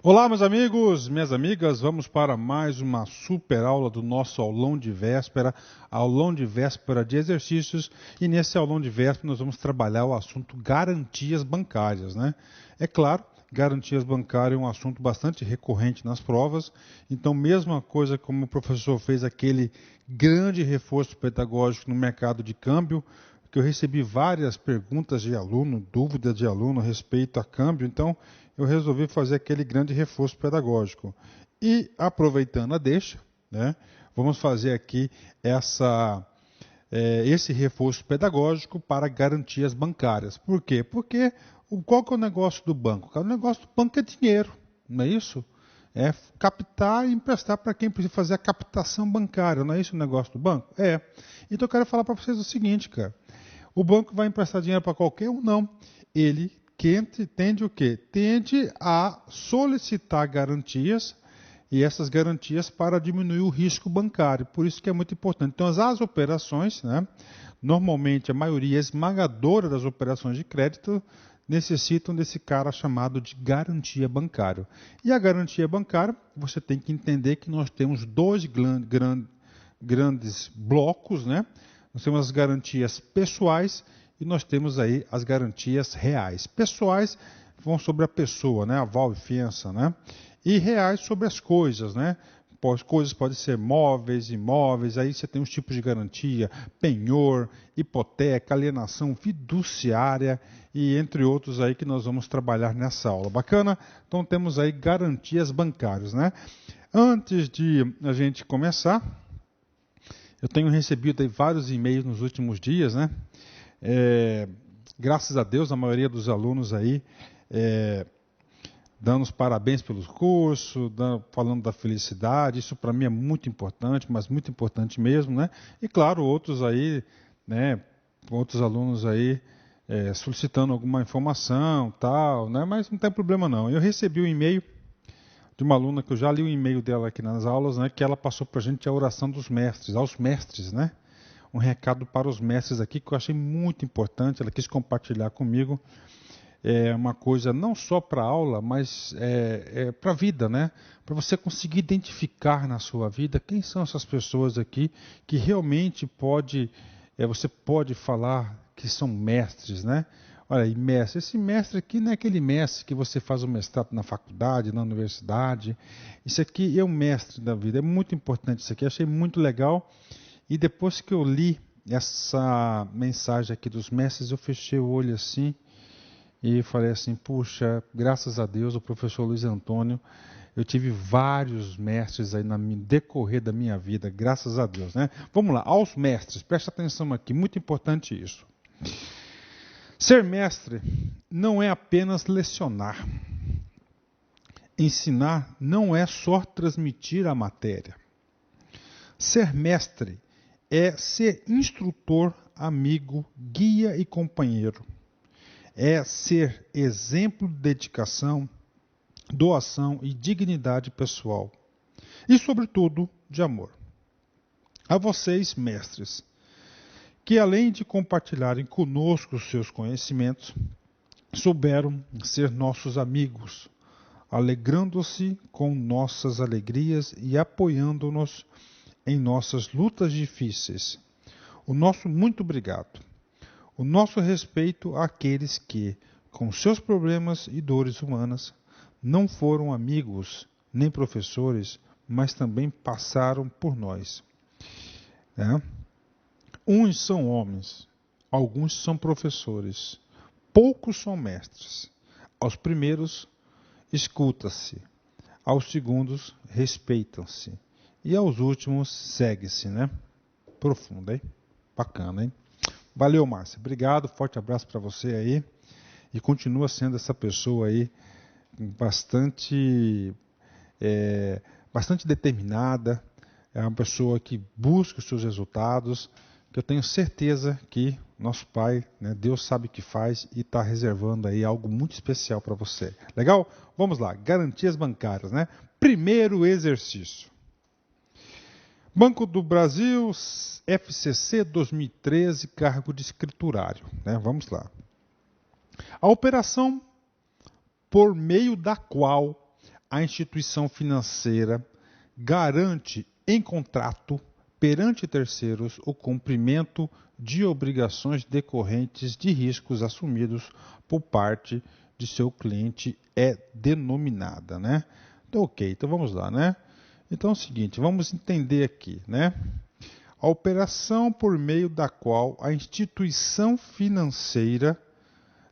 Olá, meus amigos, minhas amigas, vamos para mais uma super aula do nosso aulão de véspera de exercícios, e nesse aulão de véspera nós vamos trabalhar o assunto garantias bancárias, né? É claro, garantias bancárias é um assunto bastante recorrente nas provas, então mesma coisa como o professor fez aquele grande reforço pedagógico no mercado de câmbio, que eu recebi várias perguntas de aluno, dúvidas de aluno a respeito a câmbio, então eu resolvi fazer aquele grande reforço pedagógico. E, aproveitando a deixa, né, vamos fazer aqui esse reforço pedagógico para garantias bancárias. Por quê? Porque qual que é o negócio do banco? O negócio do banco é dinheiro, não é isso? É captar e emprestar para quem precisa fazer a captação bancária, não é isso o negócio do banco? É. Então eu quero falar para vocês o seguinte, cara. O banco vai emprestar dinheiro para qualquer um? Não. Ele tende o quê? Tende a solicitar garantias, e essas garantias para diminuir o risco bancário. Por isso que é muito importante. Então, as operações, né, normalmente a maioria esmagadora das operações de crédito, necessitam desse cara chamado de garantia bancária. E a garantia bancária, você tem que entender que nós temos dois grandes blocos, né? Nós temos as garantias pessoais e nós temos aí as garantias reais. Pessoais vão sobre a pessoa, né? Aval e fiança, né? E reais sobre as coisas, né? Coisas podem ser móveis, imóveis, aí você tem os tipos de garantia, penhor, hipoteca, alienação fiduciária e entre outros aí que nós vamos trabalhar nessa aula. Bacana? Então temos aí garantias bancárias, né? Antes de a gente começar, eu tenho recebido aí vários e-mails nos últimos dias, né? Graças a Deus, a maioria dos alunos aí dando os parabéns pelos cursos, falando da felicidade. Isso para mim é muito importante, mas muito importante mesmo, né? E claro, outros aí, né? Outros alunos aí solicitando alguma informação, tal, né? Mas não tem problema não. Eu recebi um e-mail de uma aluna que eu já li o e-mail dela aqui nas aulas, né, que ela passou para a gente a oração dos mestres, aos mestres, né? Um recado para os mestres aqui que eu achei muito importante, ela quis compartilhar comigo. É uma coisa não só para a aula, mas para a vida, né? Para você conseguir identificar na sua vida quem são essas pessoas aqui que realmente você pode falar que são mestres, né? Olha aí, mestre. Esse mestre aqui não é aquele mestre que você faz o mestrado na faculdade, na universidade. Isso aqui é o mestre da vida. É muito importante isso aqui. Achei muito legal. E depois que eu li essa mensagem aqui dos mestres, eu fechei o olho assim e falei assim, puxa, graças a Deus, o professor Luiz Antônio, eu tive vários mestres aí no decorrer da minha vida, graças a Deus, né? Vamos lá, aos mestres, presta atenção aqui, muito importante isso. Ser mestre não é apenas lecionar. Ensinar não é só transmitir a matéria. Ser mestre é ser instrutor, amigo, guia e companheiro. É ser exemplo de dedicação, doação e dignidade pessoal. E, sobretudo, de amor. A vocês, mestres, que além de compartilharem conosco os seus conhecimentos, souberam ser nossos amigos, alegrando-se com nossas alegrias e apoiando-nos em nossas lutas difíceis. O nosso muito obrigado. O nosso respeito àqueles que, com seus problemas e dores humanas, não foram amigos nem professores, mas também passaram por nós. Uns são homens, alguns são professores, poucos são mestres. Aos primeiros, escuta-se. Aos segundos, respeitam-se. E aos últimos, segue-se, né? Profundo, hein? Bacana, hein? Valeu, Márcia. Obrigado, forte abraço para você aí. E continua sendo essa pessoa aí bastante determinada. É uma pessoa que busca os seus resultados, que eu tenho certeza que nosso Pai, né, Deus sabe o que faz e está reservando aí algo muito especial para você. Legal? Vamos lá, garantias bancárias, né? Primeiro exercício. Banco do Brasil, FCC 2013, cargo de escriturário, né? Vamos lá. A operação por meio da qual a instituição financeira garante em contrato perante terceiros o cumprimento de obrigações decorrentes de riscos assumidos por parte de seu cliente é denominada, né? Então, ok, então vamos lá, né? Então é o seguinte, vamos entender aqui, né? A operação por meio da qual a instituição financeira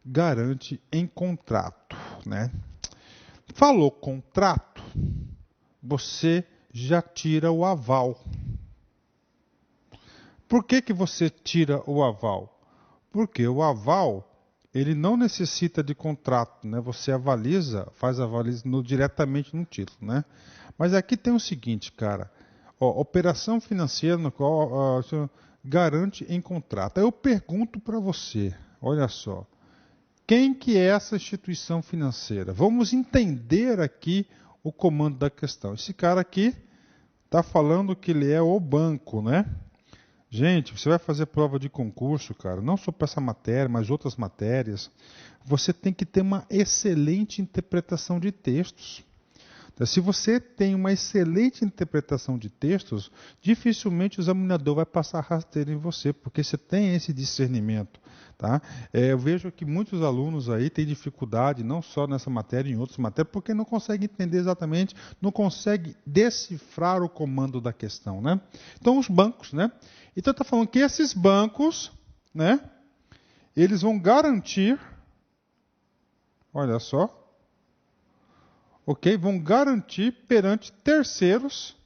garante em contrato, né? Falou contrato, você já tira o aval. Por que você tira o aval? Porque o aval, ele não necessita de contrato, né? Você avaliza, faz a avaliza diretamente no título, né? Mas aqui tem o seguinte, cara, ó, operação financeira no qual garante em contrato. Aí eu pergunto para você, olha só, quem que é essa instituição financeira? Vamos entender aqui o comando da questão. Esse cara aqui está falando que ele é o banco, né? Gente, você vai fazer prova de concurso, cara, não só para essa matéria, mas outras matérias, você tem que ter uma excelente interpretação de textos. Então, se você tem uma excelente interpretação de textos, dificilmente o examinador vai passar rasteiro em você, porque você tem esse discernimento. Tá? Eu vejo que muitos alunos aí têm dificuldade, não só nessa matéria, em outras matérias, porque não conseguem entender exatamente, não conseguem decifrar o comando da questão. Né? Então, os bancos, né? Então, está falando que esses bancos, né, eles vão garantir, olha só, ok, vão garantir perante terceiros,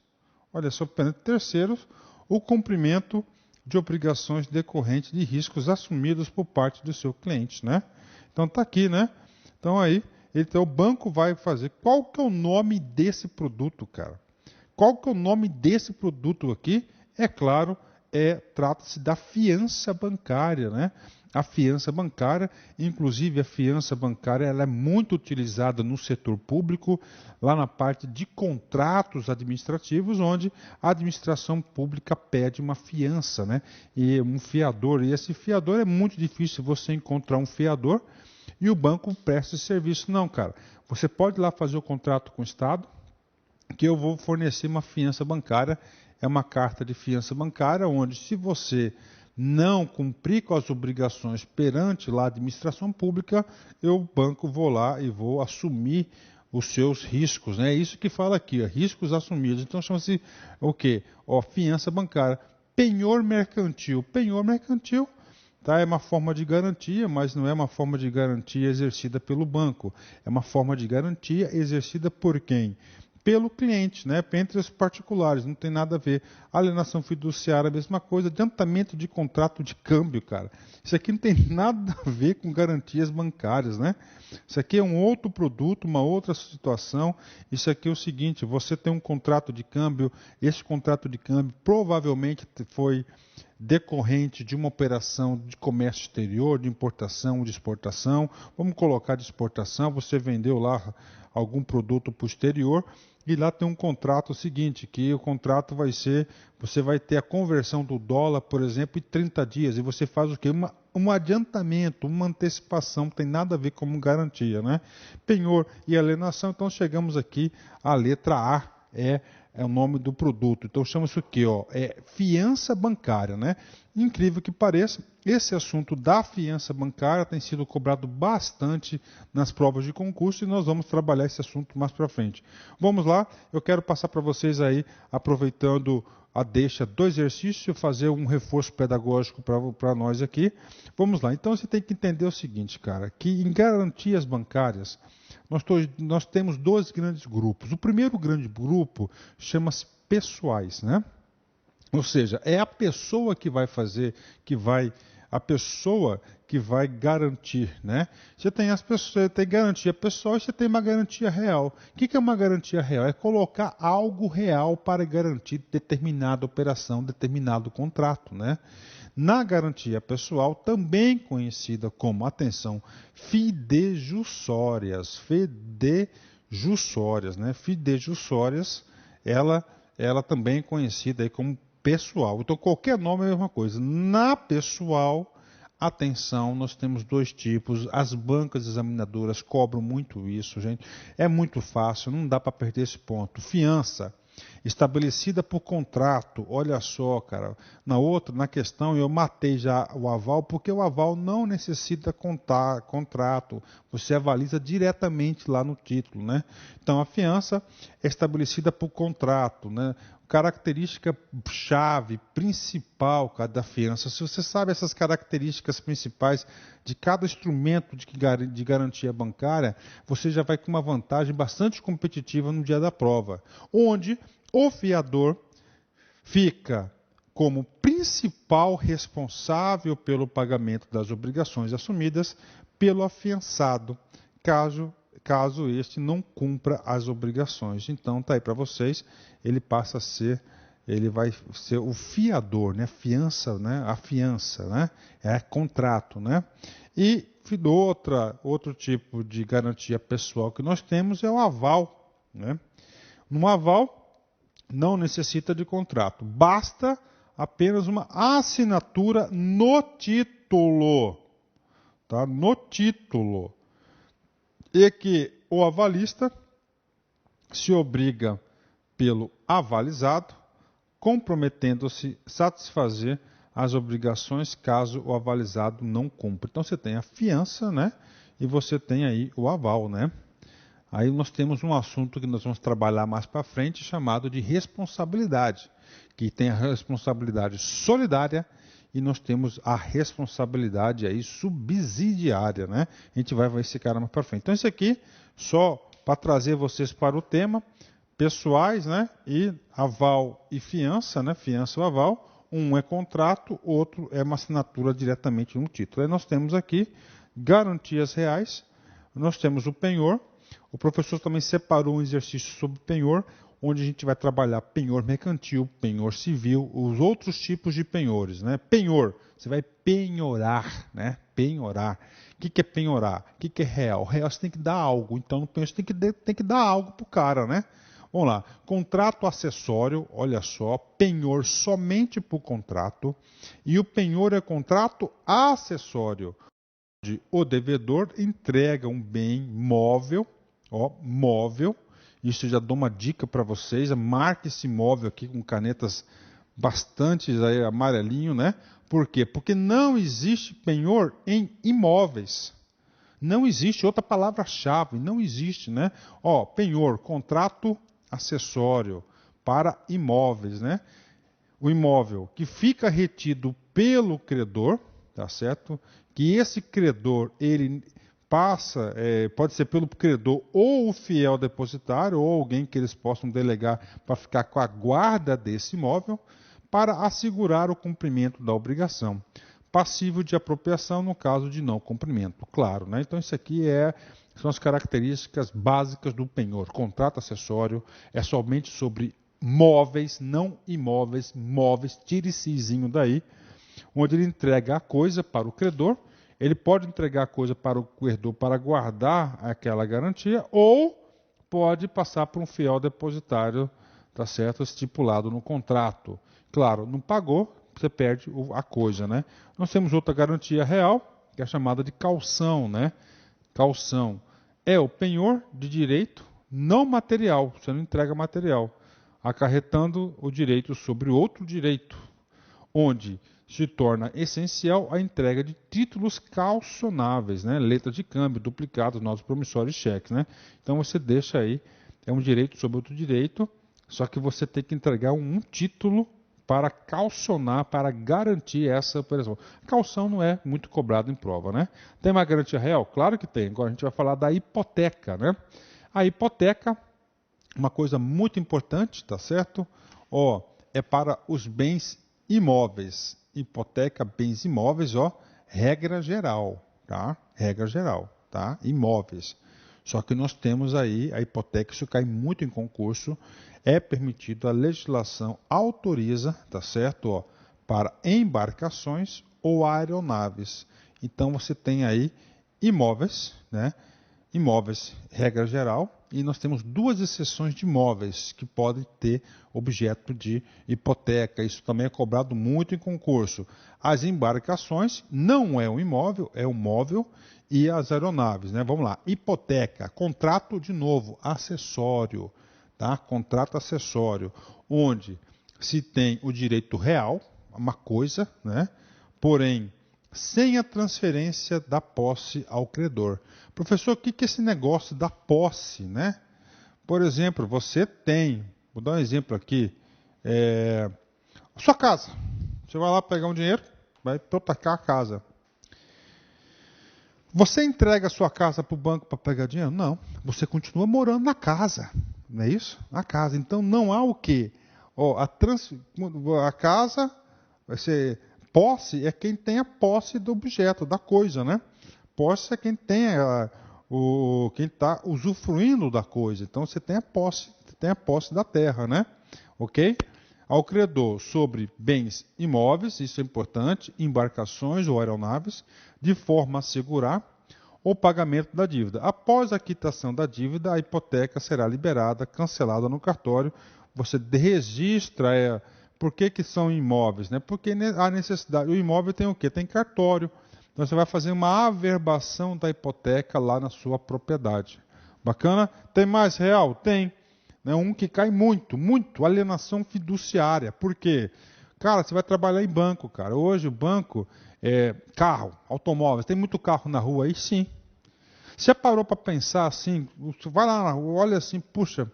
olha só, perante terceiros, o cumprimento de obrigações decorrentes de riscos assumidos por parte do seu cliente, né? Então está aqui, né? Então aí, o banco vai fazer. Qual que é o nome desse produto, cara? Qual que é o nome desse produto aqui? É claro, trata-se da fiança bancária, né? A fiança bancária, inclusive a fiança bancária, ela é muito utilizada no setor público, lá na parte de contratos administrativos, onde a administração pública pede uma fiança, né? E um fiador, e esse fiador é muito difícil você encontrar um fiador e o banco presta esse serviço. Não, cara, você pode ir lá fazer o contrato com o Estado, que eu vou fornecer uma fiança bancária, é uma carta de fiança bancária, onde se você não cumprir com as obrigações perante lá a administração pública, eu, banco, vou lá e vou assumir os seus riscos. Né? É isso que fala aqui, ó, riscos assumidos. Então chama-se o quê? Ó, fiança bancária. Penhor mercantil. Penhor mercantil, tá? É uma forma de garantia, mas não é uma forma de garantia exercida pelo banco. É uma forma de garantia exercida por quem? Pelo cliente, né? Entre os particulares, não tem nada a ver. Alienação fiduciária, a mesma coisa. Adiantamento de contrato de câmbio, cara. Isso aqui não tem nada a ver com garantias bancárias, né? Isso aqui é um outro produto, uma outra situação. Isso aqui é o seguinte, você tem um contrato de câmbio, esse contrato de câmbio provavelmente foi decorrente de uma operação de comércio exterior, de importação, de exportação. Vamos colocar de exportação, você vendeu lá algum produto para o exterior, e lá tem um contrato seguinte, que o contrato vai ser, você vai ter a conversão do dólar, por exemplo, em 30 dias, e você faz o quê? Um adiantamento, uma antecipação, não tem nada a ver com garantia, né? Penhor e alienação, então chegamos aqui, a letra A é o nome do produto. Então chama isso aqui, ó, fiança bancária, né? Incrível que pareça, esse assunto da fiança bancária tem sido cobrado bastante nas provas de concurso e nós vamos trabalhar esse assunto mais para frente. Vamos lá, eu quero passar para vocês aí, aproveitando a deixa do exercício, fazer um reforço pedagógico para nós aqui. Vamos lá, então você tem que entender o seguinte, cara, que em garantias bancárias, nós temos dois grandes grupos. O primeiro grande grupo chama-se pessoais, né? Ou seja, é a pessoa que vai fazer, a pessoa que vai garantir, né? Você tem as pessoas, você tem garantia pessoal e você tem uma garantia real. O que é uma garantia real? É colocar algo real para garantir determinada operação, determinado contrato, né? Na garantia pessoal, também conhecida como, atenção, fidejussórias, né? Fidejussórias, ela também é conhecida aí como pessoal. Então, qualquer nome é a mesma coisa. Na pessoal, atenção, nós temos dois tipos, as bancas examinadoras cobram muito isso, gente, é muito fácil, não dá para perder esse ponto. Fiança, estabelecida por contrato, olha só, cara, na questão eu matei já o aval, porque o aval não necessita contrato, você avaliza diretamente lá no título, né? Então a fiança é estabelecida por contrato, né? Característica chave, principal da fiança. Se você sabe essas características principais de cada instrumento de garantia bancária, você já vai com uma vantagem bastante competitiva no dia da prova, onde o fiador fica como principal responsável pelo pagamento das obrigações assumidas pelo afiançado, caso este não cumpra as obrigações. Então, tá aí para vocês, ele vai ser o fiador, né? Fiança, né? A fiança, né? É contrato, né? E outro tipo de garantia pessoal que nós temos é o aval, né? No aval, não necessita de contrato, basta apenas uma assinatura no título, tá? No título. E que o avalista se obriga pelo avalizado, comprometendo-se a satisfazer as obrigações caso o avalizado não cumpra. Então você tem a fiança, né? E você tem aí o aval, né? Aí nós temos um assunto que nós vamos trabalhar mais para frente, chamado de responsabilidade, que tem a responsabilidade solidária e nós temos a responsabilidade aí subsidiária, né? A gente vai ver esse cara mais para frente. Então isso aqui só para trazer vocês para o tema pessoais, né? E aval e fiança, né? Fiança ou aval, um é contrato, outro é uma assinatura diretamente no título. Aí nós temos aqui garantias reais, nós temos o penhor. O professor também separou um exercício sobre penhor, onde a gente vai trabalhar penhor mercantil, penhor civil, os outros tipos de penhores, né? Penhor, você vai penhorar, né? Penhorar. O que é penhorar? O que é real? Real você tem que dar algo, então no penhor você tem que dar algo para o cara, né? Vamos lá, contrato acessório, olha só, penhor somente por contrato, e o penhor é contrato acessório, onde o devedor entrega um bem móvel, móvel, isso eu já dou uma dica para vocês, marque esse móvel aqui com canetas bastante aí, amarelinho, né? Por quê? Porque não existe penhor em imóveis. Não existe outra palavra-chave, não existe, né? Penhor, contrato acessório para imóveis, né? O imóvel que fica retido pelo credor, tá certo? Que esse credor, ele passa, pode ser pelo credor ou o fiel depositário, ou alguém que eles possam delegar para ficar com a guarda desse imóvel, para assegurar o cumprimento da obrigação. Passível de apropriação no caso de não cumprimento, claro, né? Então isso aqui são as características básicas do penhor. Contrato acessório é somente sobre móveis, não imóveis, móveis, tire cizinho daí, onde ele entrega a coisa para o credor, ele pode entregar a coisa para o credor para guardar aquela garantia, ou pode passar por um fiel depositário, tá certo? Estipulado no contrato. Claro, não pagou, você perde a coisa, né? Nós temos outra garantia real, que é chamada de caução, né? Caução é o penhor de direito não material, você não entrega material, acarretando o direito sobre outro direito, onde se torna essencial a entrega de títulos calcionáveis, né? Letra de câmbio, duplicados, notas promissórias e cheques, né? Então você deixa aí, é um direito sobre outro direito, só que você tem que entregar um título para calcionar, para garantir essa operação. Calção não é muito cobrado em prova, né? Tem uma garantia real? Claro que tem. Agora a gente vai falar da hipoteca, né? A hipoteca, uma coisa muito importante, tá certo? É para os bens imóveis. Hipoteca, bens imóveis, regra geral, tá? Regra geral, tá? Imóveis. Só que nós temos aí a hipoteca, isso cai muito em concurso, é permitido, a legislação autoriza, tá certo? Para embarcações ou aeronaves. Então você tem aí imóveis, né? Imóveis, regra geral, e nós temos duas exceções de imóveis que podem ter objeto de hipoteca. Isso também é cobrado muito em concurso. As embarcações não é um imóvel, é um móvel, e as aeronaves, né? Vamos lá. Hipoteca, contrato de novo, acessório, tá? Contrato acessório, onde se tem o direito real, uma coisa, né? Porém, sem a transferência da posse ao credor. Professor, o que é esse negócio da posse, né? Por exemplo, você tem, vou dar um exemplo aqui, a sua casa. Você vai lá pegar um dinheiro, vai hipotecar a casa. Você entrega a sua casa para o banco para pegar dinheiro? Não. Você continua morando na casa. Não é isso? Na casa. Então não há o quê? A casa vai ser. Posse é quem tem a posse do objeto, da coisa, né? Posse é quem tem quem está usufruindo da coisa. Então você tem a posse da terra, né? Ok? Ao credor sobre bens imóveis, isso é importante, embarcações ou aeronaves, de forma a assegurar o pagamento da dívida. Após a quitação da dívida, a hipoteca será liberada, cancelada no cartório. Você registra. Por que são imóveis? Né? Porque a necessidade. O imóvel tem o quê? Tem cartório. Então você vai fazer uma averbação da hipoteca lá na sua propriedade. Bacana? Tem mais real? Tem. Um que cai muito, alienação fiduciária. Por quê? Cara, você vai trabalhar em banco, cara. Hoje o banco carro, automóveis, tem muito carro na rua aí? Sim. Você parou para pensar assim, você vai lá na rua, olha assim, puxa,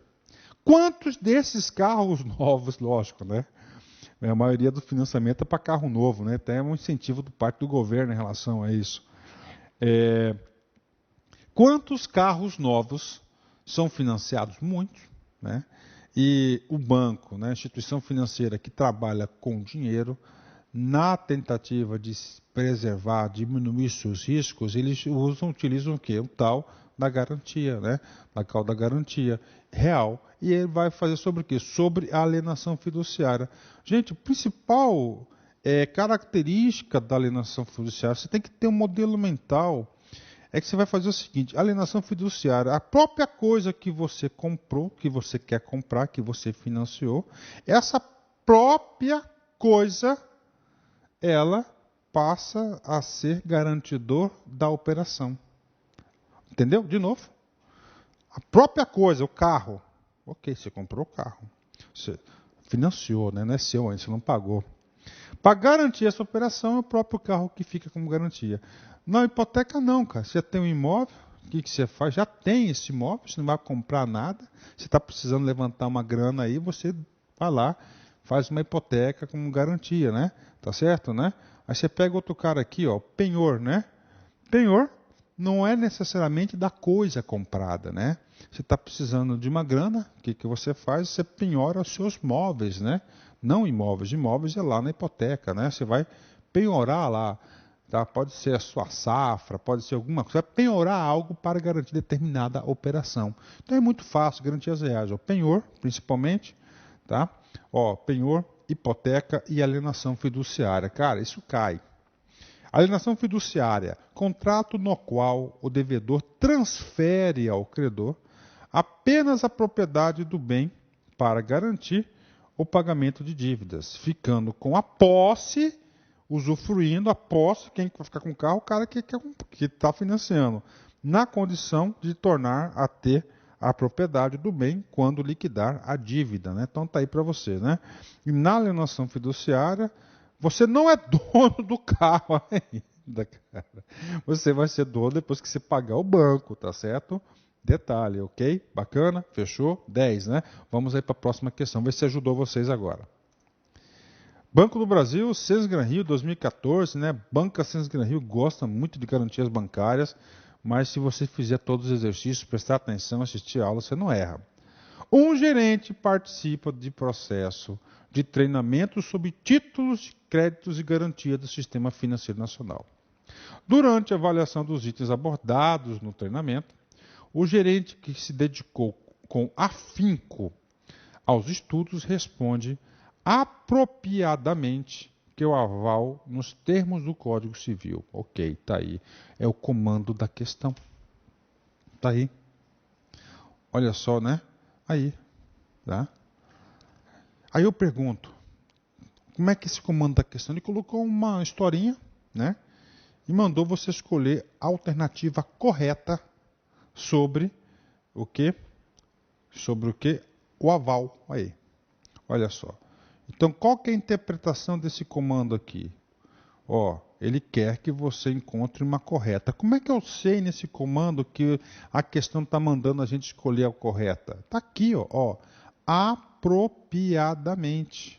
quantos desses carros novos, lógico, né? A maioria do financiamento é para carro novo, né? Tem um incentivo do parte do governo em relação a isso. Quantos carros novos são financiados? Muitos, né? E o banco, né, a instituição financeira que trabalha com dinheiro, na tentativa de preservar, diminuir seus riscos, eles utilizam o quê? O tal da garantia, né? A tal da garantia real. E ele vai fazer sobre o quê? Sobre a alienação fiduciária. Gente, a principal característica da alienação fiduciária, você tem que ter um modelo mental. É que você vai fazer o seguinte, alienação fiduciária, a própria coisa que você comprou, que você quer comprar, que você financiou, essa própria coisa, ela passa a ser garantidor da operação. Entendeu? De novo. A própria coisa, o carro. Ok, você comprou o carro. Você financiou, né? Não é seu ainda, você não pagou. Para garantir essa operação, é o próprio carro que fica como garantia. Na hipoteca não, cara. Você já tem um imóvel, o que você faz? Já tem esse imóvel, você não vai comprar nada. Você está precisando levantar uma grana aí, você vai lá, faz uma hipoteca como garantia, né? Tá certo, né? Aí você pega outro cara aqui, ó, penhor, né? Penhor não é necessariamente da coisa comprada, né? Você está precisando de uma grana, o que você faz? Você penhora os seus móveis, né? Não imóveis. Imóveis é lá na hipoteca, né? Você vai penhorar lá. Tá? Pode ser a sua safra, pode ser alguma coisa. Vai penhorar algo para garantir determinada operação. Então é muito fácil, garantias reais. O penhor, principalmente, tá? Ó, penhor, hipoteca e alienação fiduciária. Cara, isso cai. Alienação fiduciária, contrato no qual o devedor transfere ao credor apenas a propriedade do bem para garantir o pagamento de dívidas, ficando com a posse, usufruindo a posse, quem vai ficar com o carro? O cara que está financiando, na condição de tornar a ter a propriedade do bem quando liquidar a dívida, né? Então está aí para você, né? E na alienação fiduciária, você não é dono do carro ainda, cara. Você vai ser dono depois que você pagar o banco, tá certo? Detalhe, ok? Bacana? Fechou? 10, né? Vamos aí para a próxima questão, ver se ajudou vocês agora. Banco do Brasil, Sesgran Rio 2014, né? Banca Sesgran Rio gosta muito de garantias bancárias, mas se você fizer todos os exercícios, prestar atenção, assistir a aula, você não erra. Um gerente participa de processo de treinamento sob títulos de créditos e garantia do Sistema Financeiro Nacional. Durante a avaliação dos itens abordados no treinamento, o gerente que se dedicou com afinco aos estudos responde apropriadamente que o aval nos termos do Código Civil. Ok, está aí. É o comando da questão. Está aí. Olha só, né? Aí, tá? Aí eu pergunto, como é que esse comando da questão? Ele colocou uma historinha, né? E mandou você escolher a alternativa correta sobre o quê? Sobre o quê? O aval. Aí, olha só. Então, qual que é a interpretação desse comando aqui? Ó, ele quer que você encontre uma correta. Como é que eu sei nesse comando que a questão está mandando a gente escolher a correta? Está aqui, ó, apropriadamente.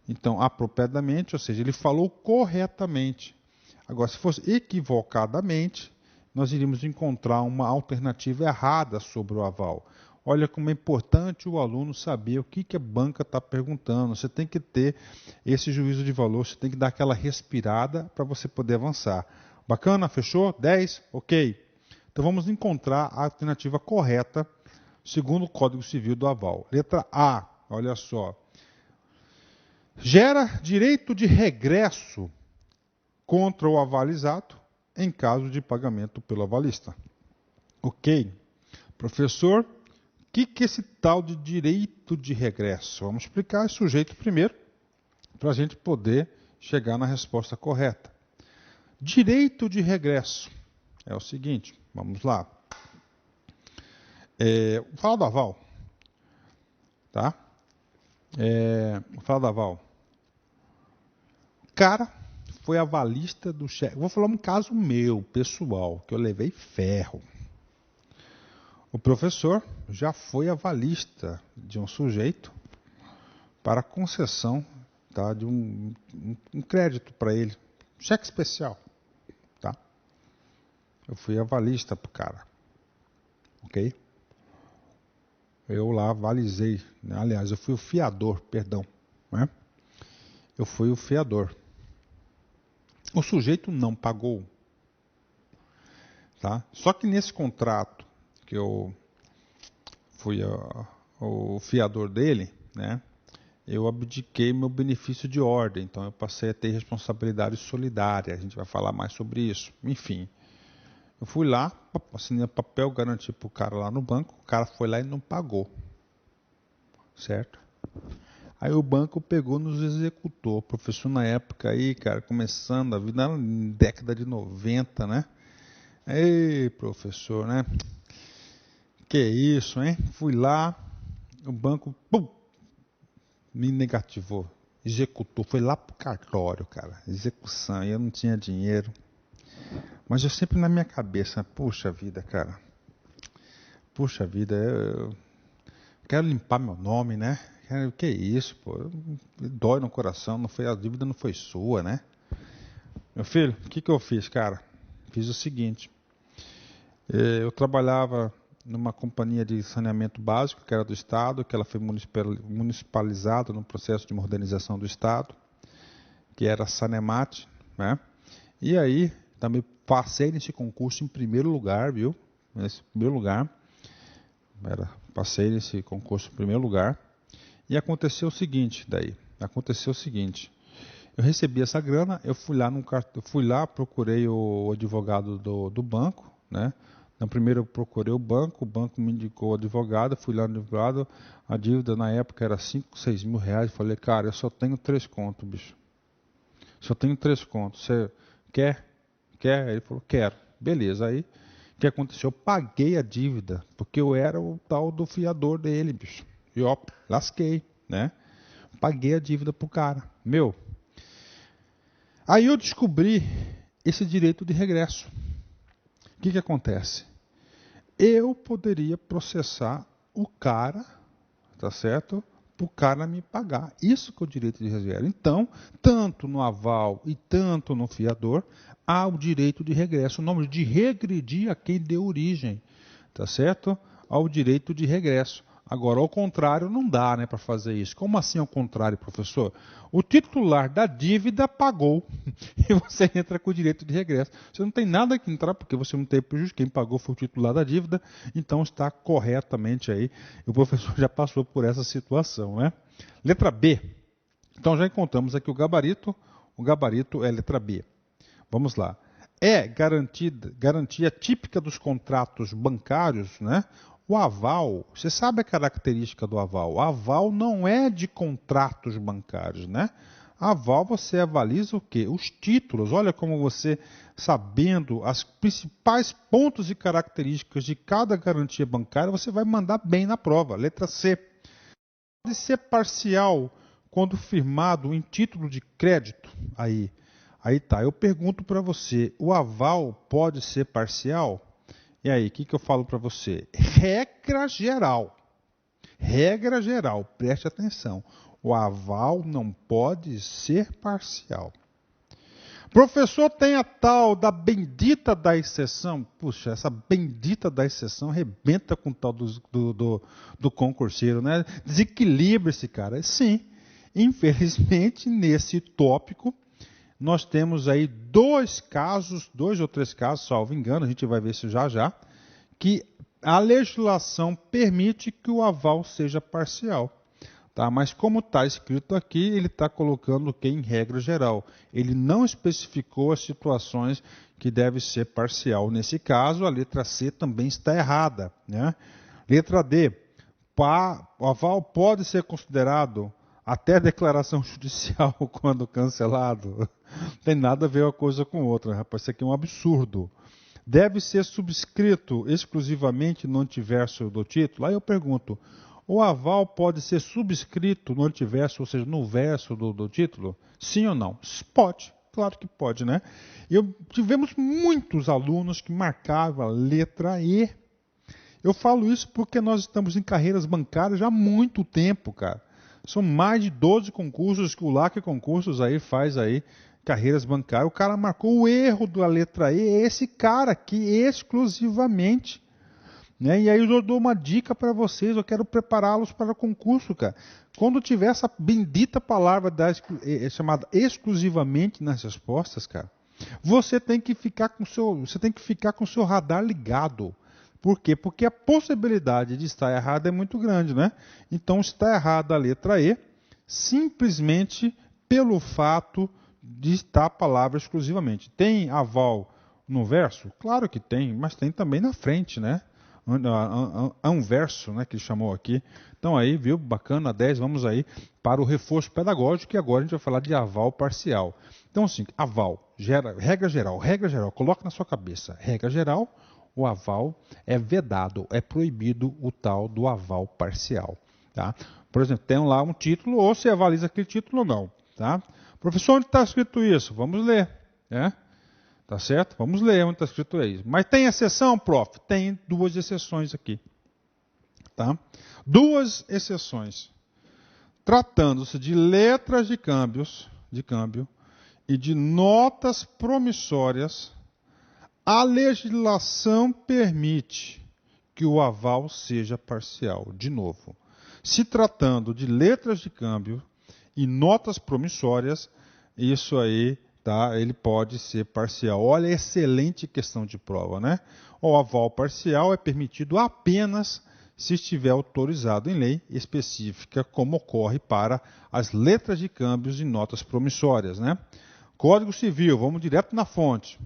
Então, apropriadamente, ou seja, ele falou corretamente. Agora, se fosse equivocadamente, nós iríamos encontrar uma alternativa errada sobre o aval. Olha como é importante o aluno saber o que a banca está perguntando. Você tem que ter esse juízo de valor, você tem que dar aquela respirada para você poder avançar. Bacana? Fechou? 10? Ok. Então vamos encontrar a alternativa correta segundo o Código Civil do aval. Letra A, olha só. Gera direito de regresso contra o avalizado em caso de pagamento pelo avalista. Ok. Professor, o que é esse tal de direito de regresso? Vamos explicar esse sujeito primeiro, para a gente poder chegar na resposta correta. Direito de regresso é o seguinte, vamos lá. Vou falar do aval, tá? Vou falar do aval. O cara foi avalista do cheque. Vou falar um caso meu, pessoal, que eu levei ferro. O professor já foi avalista de um sujeito para concessão, tá, de um crédito para ele, cheque especial, tá? Eu fui avalista para o cara, ok? Eu lá avalizei, né? Aliás, eu fui o fiador, perdão, né? Eu fui o fiador. O sujeito não pagou, tá? Só que nesse contrato que eu fui o fiador dele, né? Eu abdiquei meu benefício de ordem, então eu passei a ter responsabilidade solidária, a gente vai falar mais sobre isso. Enfim, eu fui lá, assinei o papel, garanti para o cara lá no banco, o cara foi lá e não pagou, certo? Aí o banco pegou, nos executou. O professor na época aí, cara, começando a vida na década de 90, né? Ei, professor, né? Que isso, hein? Fui lá, o banco, pum, me negativou, executou, foi lá pro cartório, cara, execução, e eu não tinha dinheiro. Mas eu sempre na minha cabeça, puxa vida, cara, puxa vida, eu quero limpar meu nome, né? Que isso, pô, dói no coração, não foi, a dívida não foi sua, né? Meu filho, o que eu fiz, cara? Fiz o seguinte, eu trabalhava numa companhia de saneamento básico, que era do Estado, que ela foi municipalizada no processo de modernização do Estado, que era a Sanemat, né? E aí, também passei nesse concurso em primeiro lugar, viu? Nesse primeiro lugar, passei nesse concurso em primeiro lugar, e aconteceu o seguinte, eu recebi essa grana, eu fui lá, procurei o advogado do banco, né? Então, primeiro eu procurei o banco me indicou o advogado, fui lá no advogado, a dívida na época era 5, 6 mil reais, falei, cara, eu só tenho 3 contos, bicho. Só tenho 3 contos, você quer? Quer? Ele falou, quero. Beleza, aí o que aconteceu? Eu paguei a dívida, porque eu era o tal do fiador dele, bicho. E ó, lasquei, né? Paguei a dívida pro cara. Meu. Aí eu descobri esse direito de regresso. O que acontece? Eu poderia processar o cara, tá certo? Para o cara me pagar. Isso que é o direito de regresso. Então, tanto no aval e tanto no fiador, há o direito de regresso. O nome de regredir a quem deu origem, tá certo? Ao direito de regresso. Agora, ao contrário, não dá, né, para fazer isso. Como assim ao contrário, professor? O titular da dívida pagou e você entra com o direito de regresso. Você não tem nada que entrar porque você não tem prejuízo. Quem pagou foi o titular da dívida, então está corretamente aí. O professor já passou por essa situação, né? Letra B. Então já encontramos aqui o gabarito é letra B. Vamos lá. É garantia típica dos contratos bancários, né? O aval, você sabe a característica do aval? O aval não é de contratos bancários, né? Aval você avaliza o quê? Os títulos. Olha como você, sabendo as principais pontos e características de cada garantia bancária, você vai mandar bem na prova. Letra C. Pode ser parcial quando firmado em título de crédito. Aí tá. Eu pergunto para você, o aval pode ser parcial? E aí, o que eu falo para você? Regra geral, preste atenção. O aval não pode ser parcial. Professor, tem a tal da bendita da exceção. Puxa, essa bendita da exceção arrebenta com o tal do concurseiro, né? Desequilibra esse cara. Sim, infelizmente, nesse tópico, nós temos aí dois ou três casos, salvo engano, a gente vai ver isso já já, que a legislação permite que o aval seja parcial. Tá? Mas como está escrito aqui, ele está colocando o que em regra geral. Ele não especificou as situações que deve ser parcial. Nesse caso, a letra C também está errada, né? Letra D, o aval pode ser considerado até declaração judicial quando cancelado. Não tem nada a ver uma coisa com outra, rapaz. Isso aqui é um absurdo. Deve ser subscrito exclusivamente no antiverso do título? Aí eu pergunto, o aval pode ser subscrito no antiverso, ou seja, no verso do título? Sim ou não? Pode, claro que pode, né? Tivemos muitos alunos que marcavam a letra E. Eu falo isso porque nós estamos em carreiras bancárias já há muito tempo, cara. São mais de 12 concursos que o LAC Concursos aí faz aí, carreiras bancárias. O cara marcou o erro da letra E, é esse cara aqui exclusivamente. Né? E aí eu dou uma dica para vocês, eu quero prepará-los para o concurso, cara. Quando tiver essa bendita palavra chamada exclusivamente nas respostas, cara, você tem que ficar com o seu radar ligado. Por quê? Porque a possibilidade de estar errado é muito grande, né? Então está errada a letra E, simplesmente pelo fato de estar a palavra exclusivamente. Tem aval no verso? Claro que tem, mas tem também na frente, né? Anverso, né, que ele chamou aqui. Então aí, viu, bacana, 10, vamos aí para o reforço pedagógico, e agora a gente vai falar de aval parcial. Então assim, aval, regra geral, coloca na sua cabeça, regra geral, o aval é vedado, é proibido o tal do aval parcial. Tá? Por exemplo, tem lá um título, ou você avaliza aquele título ou não. Tá? Professor, onde está escrito isso? Vamos ler. Tá certo? Vamos ler onde está escrito isso. Mas tem exceção, prof? Tem duas exceções aqui. Tá? Duas exceções. Tratando-se de letras de câmbio e de notas promissórias, a legislação permite que o aval seja parcial. De novo, se tratando de letras de câmbio e notas promissórias, isso aí, tá, ele pode ser parcial. Olha, excelente questão de prova, né? O aval parcial é permitido apenas se estiver autorizado em lei específica, como ocorre para as letras de câmbios e notas promissórias, né? Código Civil, vamos direto na fonte.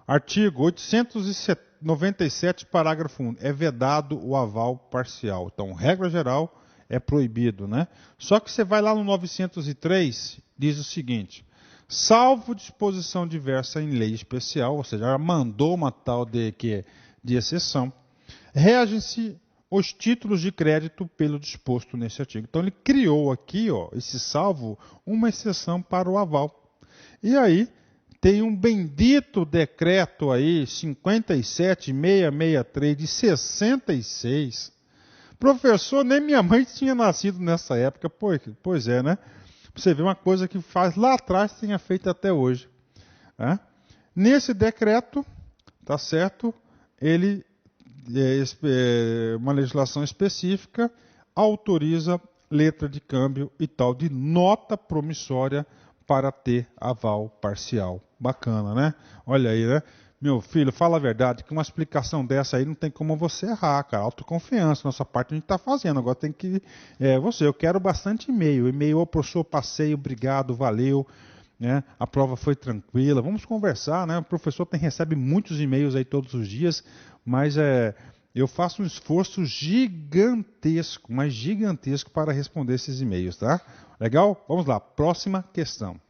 Artigo 897, parágrafo 1. É vedado o aval parcial. Então, regra geral, é proibido, né? Só que você vai lá no 903, diz o seguinte: salvo disposição diversa em lei especial, ou seja, já mandou uma tal de exceção, regem-se os títulos de crédito pelo disposto nesse artigo. Então, ele criou aqui, ó, esse salvo, uma exceção para o aval. E aí, tem um bendito decreto aí, 57663 de 66. Professor, nem minha mãe tinha nascido nessa época. Pois é, né? Você vê uma coisa que faz lá atrás, tenha feito até hoje. Né? Nesse decreto, tá certo, ele, uma legislação específica, autoriza letra de câmbio e tal de nota promissória para ter aval parcial. Bacana, né? Olha aí, né? Meu filho, fala a verdade, que uma explicação dessa aí não tem como você errar, cara. Autoconfiança, nossa parte a gente está fazendo. Agora tem que... eu quero bastante e-mail. E-mail, ô professor, passei, obrigado, valeu. Né? A prova foi tranquila. Vamos conversar, né? O professor recebe muitos e-mails aí todos os dias, mas eu faço um esforço gigantesco, mas gigantesco para responder esses e-mails, tá? Legal? Vamos lá, próxima questão.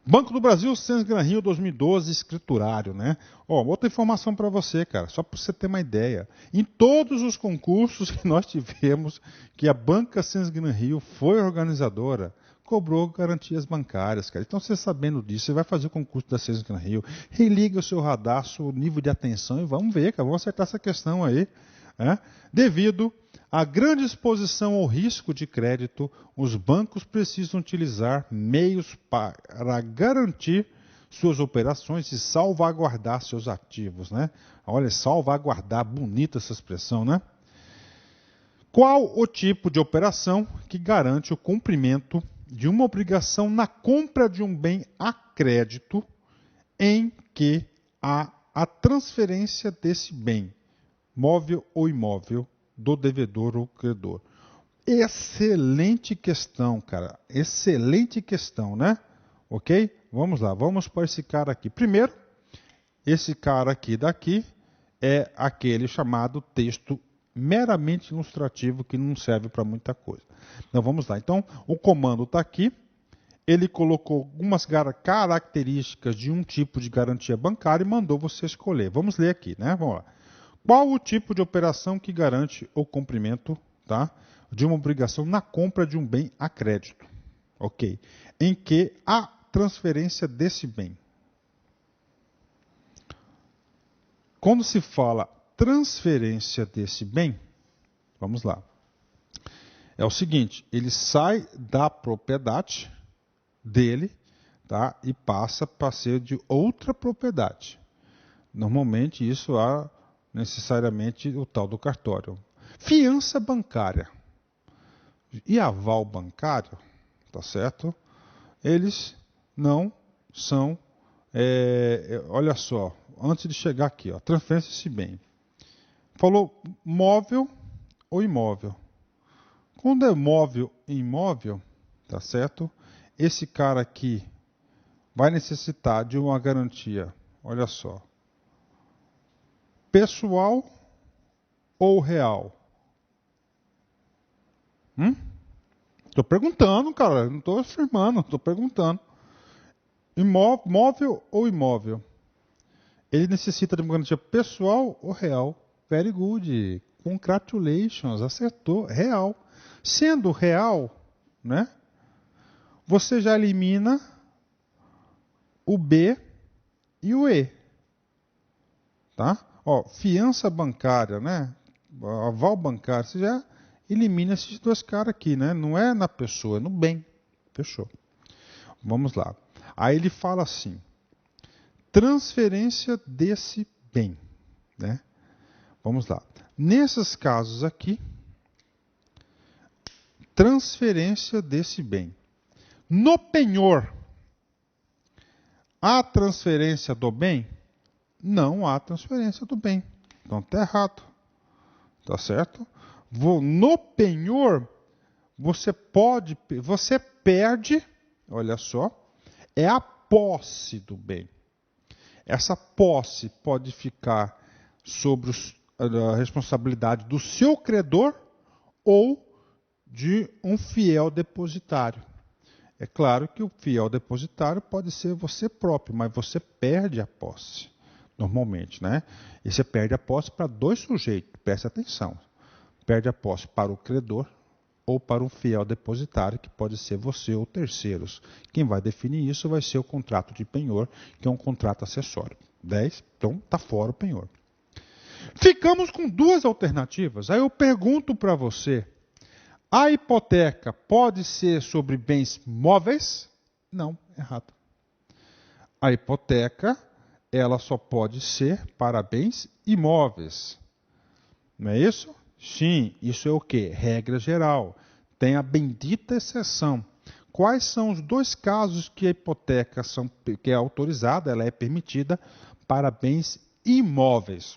Banco do Brasil, Sensgran Rio 2012, escriturário, né? Ó, outra informação para você, cara, só para você ter uma ideia. Em todos os concursos que nós tivemos, que a banca Sensgran Rio foi organizadora, cobrou garantias bancárias, cara. Então, você sabendo disso, você vai fazer o concurso da Sensgran Rio, religa o seu radar, o nível de atenção e vamos ver, cara, vamos acertar essa questão aí. Né? Devido à grande exposição ao risco de crédito, os bancos precisam utilizar meios para garantir suas operações e salvaguardar seus ativos. Né? Olha, salvaguardar, bonita essa expressão, né? Qual o tipo de operação que garante o cumprimento de uma obrigação na compra de um bem a crédito em que há a transferência desse bem, móvel ou imóvel, do devedor ou credor? Excelente questão, cara. Excelente questão, né? Ok? Vamos lá, vamos para esse cara aqui. Primeiro, esse cara aqui daqui é aquele chamado texto meramente ilustrativo que não serve para muita coisa. Então vamos lá. Então o comando está aqui. Ele colocou algumas características de um tipo de garantia bancária e mandou você escolher. Vamos ler aqui, né? Vamos lá. Qual o tipo de operação que garante o cumprimento, tá, de uma obrigação na compra de um bem a crédito? Ok. Em que há transferência desse bem. Quando se fala transferência desse bem, vamos lá. É o seguinte, ele sai da propriedade dele, tá, e passa para ser de outra propriedade. Normalmente isso há necessariamente o tal do cartório. Fiança bancária e aval bancário, tá certo? Eles não são, olha só, antes de chegar aqui, ó, transferência desse bem. Falou móvel ou imóvel. Quando é móvel e imóvel, tá certo? Esse cara aqui vai necessitar de uma garantia, olha só, pessoal ou real? Estou perguntando, cara, não estou afirmando, estou perguntando. Móvel ou imóvel? Ele necessita de uma garantia pessoal ou real? Very good. Congratulations, acertou. Real. Sendo real, né? Você já elimina o B e o E. Tá? Ó, fiança bancária, né? Aval bancário, você já elimina esses dois caras aqui, né? Não é na pessoa, é no bem. Fechou. Vamos lá. Aí ele fala assim: transferência desse bem, né? Vamos lá. Nesses casos aqui, transferência desse bem. No penhor, há transferência do bem? Não há transferência do bem. Então está errado. Tá certo? No penhor, você perde, olha só, é a posse do bem. Essa posse pode ficar sobre a responsabilidade do seu credor ou de um fiel depositário. É claro que o fiel depositário pode ser você próprio, mas você perde a posse, normalmente, né? E você perde a posse para dois sujeitos, preste atenção. Perde a posse para o credor ou para um fiel depositário, que pode ser você ou terceiros. Quem vai definir isso vai ser o contrato de penhor, que é um contrato acessório. 10, então está fora o penhor. Ficamos com duas alternativas. Aí eu pergunto para você: a hipoteca pode ser sobre bens móveis? Não, errado. A hipoteca, ela só pode ser para bens imóveis. Não é isso? Sim, isso é o quê? Regra geral. Tem a bendita exceção. Quais são os dois casos que a hipoteca que é autorizada, ela é permitida para bens imóveis?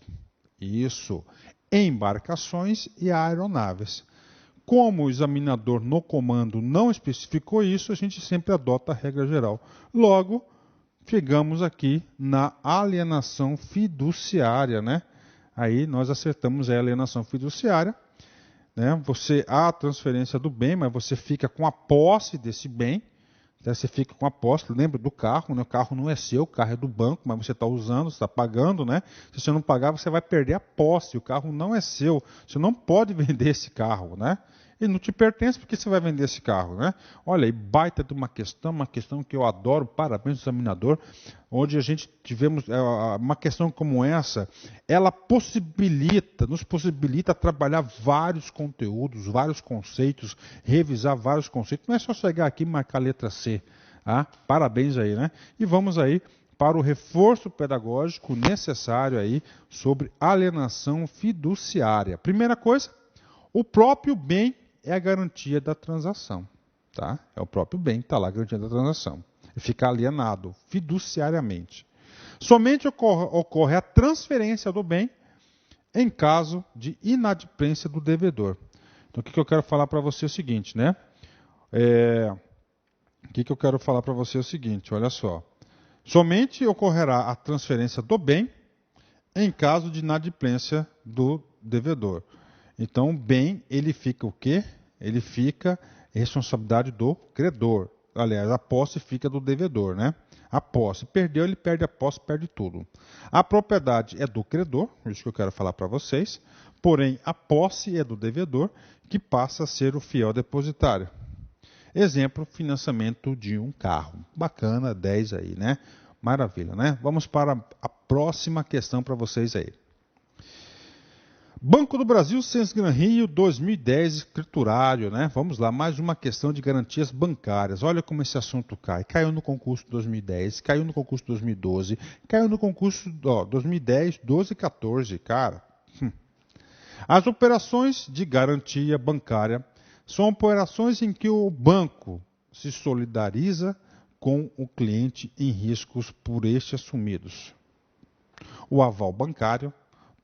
Isso, embarcações e aeronaves. Como o examinador no comando não especificou isso, a gente sempre adota a regra geral. Logo, chegamos aqui na alienação fiduciária, né? Aí nós acertamos a alienação fiduciária, né? Você há a transferência do bem, mas você fica com a posse desse bem, né? Você fica com a posse, lembra do carro, né? O carro não é seu, o carro é do banco, mas você está usando, você está pagando, né? Se você não pagar, você vai perder a posse, o carro não é seu, você não pode vender esse carro, né? Ele não te pertence porque você vai vender esse carro, né? Olha aí, baita de uma questão que eu adoro, parabéns examinador, onde a gente tivemos uma questão como essa, ela nos possibilita trabalhar vários conteúdos, vários conceitos, revisar vários conceitos, não é só chegar aqui e marcar a letra C, tá? Parabéns aí, né? E vamos aí para o reforço pedagógico necessário aí sobre alienação fiduciária. Primeira coisa, o próprio bem é a garantia da transação. Tá? É o próprio bem que está lá, a garantia da transação. E fica alienado fiduciariamente. Somente ocorre a transferência do bem em caso de inadimplência do devedor. Então, o que eu quero falar para você é o seguinte, né? Olha só. Somente ocorrerá a transferência do bem em caso de inadimplência do devedor. Então, o bem, ele fica o quê? Ele fica responsabilidade do credor. Aliás, a posse fica do devedor, né? A posse perdeu, ele perde a posse, perde tudo. A propriedade é do credor, isso que eu quero falar para vocês. Porém, a posse é do devedor, que passa a ser o fiel depositário. Exemplo, financiamento de um carro. Bacana, 10 aí, né? Maravilha, né? Vamos para a próxima questão para vocês aí. Banco do Brasil, Censo Gran Rio, 2010, escriturário, né? Vamos lá, mais uma questão de garantias bancárias. Olha como esse assunto cai. Caiu no concurso de 2010, caiu no concurso de 2012, caiu no concurso 2010, 12 e 14, cara. As operações de garantia bancária são operações em que o banco se solidariza com o cliente em riscos por este assumidos. O aval bancário,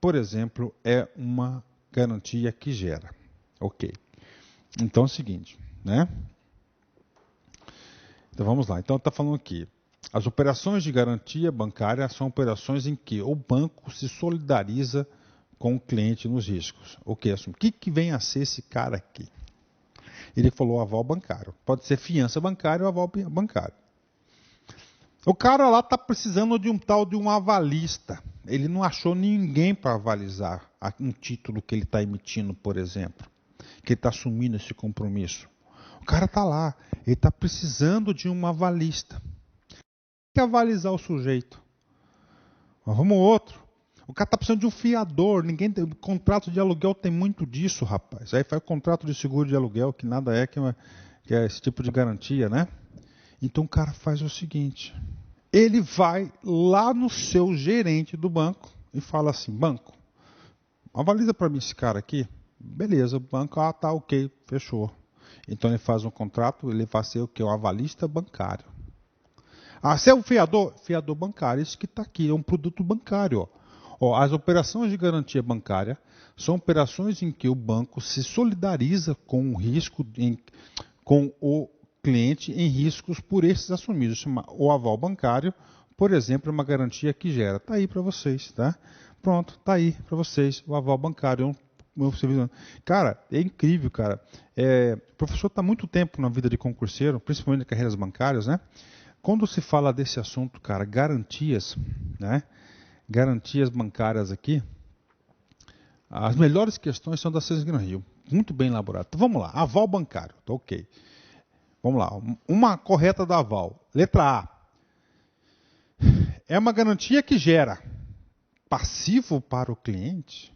por exemplo, é uma garantia que gera. Ok. Então é o seguinte, né? Então vamos lá. Então está falando aqui. As operações de garantia bancária são operações em que o banco se solidariza com o cliente nos riscos. Ok, o que vem a ser esse cara aqui? Ele falou aval bancário. Pode ser fiança bancária ou aval bancário. O cara lá está precisando de um tal de um avalista. Ele não achou ninguém para avalizar um título que ele está emitindo, por exemplo. Que ele está assumindo esse compromisso. O cara está lá. Ele está precisando de um avalista. Tem que avalizar o sujeito. Mas vamos outro. O cara está precisando de um fiador. Contrato de aluguel tem muito disso, rapaz. Aí faz contrato de seguro de aluguel, que nada é, que é esse tipo de garantia, né? Então o cara faz o seguinte. Ele vai lá no seu gerente do banco e fala assim, banco, avaliza para mim esse cara aqui. Beleza, o banco, tá ok, fechou. Então ele faz um contrato, ele vai ser o quê? Um avalista bancário. Se é um fiador? Fiador bancário, isso que está aqui, é um produto bancário. As operações de garantia bancária são operações em que o banco se solidariza com o risco, com o cliente em riscos por esses assumidos. O aval bancário, por exemplo, é uma garantia que gera. Está aí para vocês, tá? Pronto, está aí para vocês. O aval bancário Cara, é incrível, cara. O professor está há muito tempo na vida de concurseiro, principalmente em carreiras bancárias, né? Quando se fala desse assunto, cara, garantias, né? Garantias bancárias aqui, as melhores questões são da Censo Gran Rio. Muito bem elaborado. Então, vamos lá, aval bancário, tá ok. Vamos lá, uma correta da aval. Letra A. É uma garantia que gera passivo para o cliente.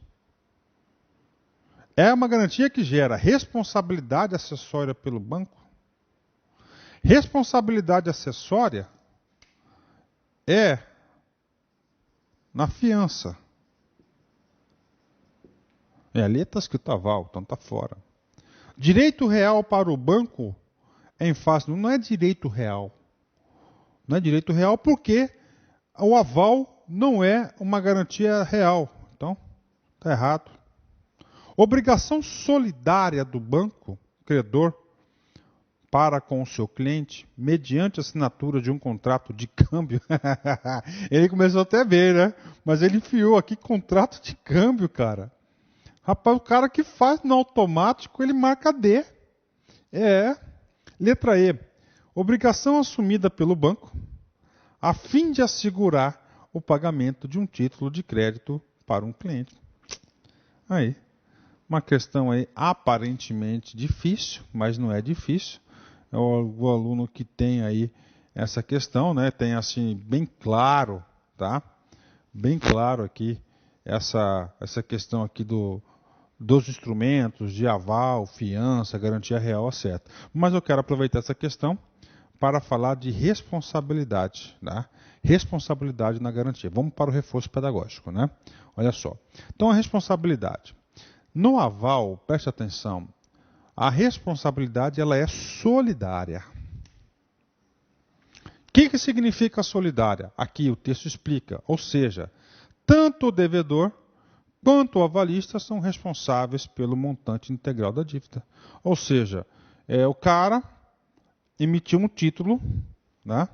É uma garantia que gera responsabilidade acessória pelo banco. Responsabilidade acessória é na fiança. Ali está escrito aval, então está fora. Direito real para o banco em face, não é direito real. Não é direito real porque o aval não é uma garantia real. Então, está errado. Obrigação solidária do banco, credor, para com o seu cliente mediante assinatura de um contrato de câmbio. Ele começou até a ver, né? Mas ele enfiou aqui contrato de câmbio, cara. Rapaz, o cara que faz no automático, ele marca D. Letra E. Obrigação assumida pelo banco a fim de assegurar o pagamento de um título de crédito para um cliente. Aí, uma questão aí aparentemente difícil, mas não é difícil. É o aluno que tem aí essa questão, né? Tem assim bem claro, tá? Bem claro aqui essa questão aqui dos instrumentos de aval, fiança, garantia real, etc. Mas eu quero aproveitar essa questão para falar de responsabilidade, tá? Responsabilidade na garantia. Vamos para o reforço pedagógico, né? Olha só. Então, a responsabilidade. No aval, preste atenção, a responsabilidade ela é solidária. O que significa solidária? Aqui o texto explica, ou seja, tanto o devedor quanto o avalista são responsáveis pelo montante integral da dívida. Ou seja, o cara emitiu um título, né,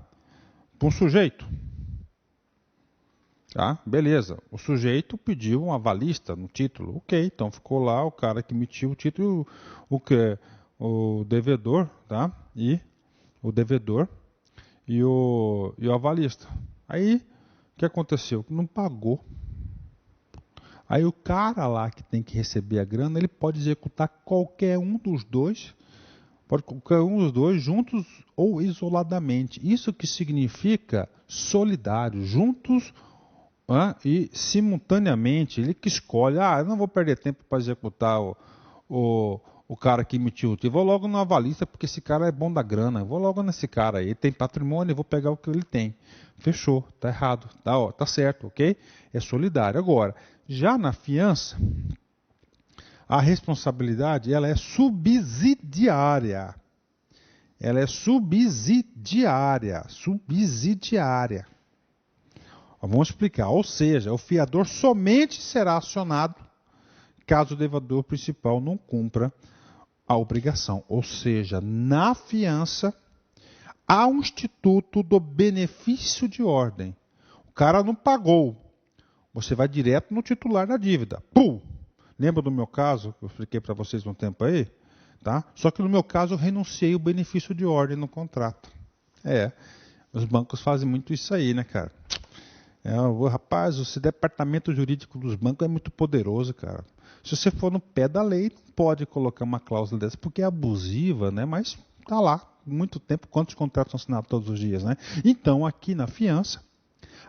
para um sujeito. Tá? Beleza. O sujeito pediu um avalista no título. Ok, então ficou lá o cara que emitiu o título, o devedor, tá? E o devedor e o avalista. Aí, o que aconteceu? Não pagou. Aí o cara lá que tem que receber a grana, ele pode executar qualquer um dos dois juntos ou isoladamente. Isso que significa solidário, juntos e simultaneamente. Ele que escolhe, eu não vou perder tempo para executar o cara que emitiu o título. Vou logo no avalista porque esse cara é bom da grana. Vou logo nesse cara aí, ele tem patrimônio, eu vou pegar o que ele tem. Fechou, tá errado, tá certo, ok? É solidário. Agora, já na fiança, a responsabilidade ela é subsidiária. Ela é subsidiária. Vamos explicar. Ou seja, o fiador somente será acionado caso o devedor principal não cumpra a obrigação. Ou seja, na fiança, há um instituto do benefício de ordem. O cara não pagou. Você vai direto no titular da dívida. Pum! Lembra do meu caso, que eu expliquei para vocês um tempo aí? Tá? Só que no meu caso eu renunciei o benefício de ordem no contrato. Os bancos fazem muito isso aí, né, cara? Rapaz, esse departamento jurídico dos bancos é muito poderoso, cara. Se você for no pé da lei, não pode colocar uma cláusula dessa, porque é abusiva, né? Mas tá lá, muito tempo, quantos contratos são assinados todos os dias, né? Então, aqui na fiança,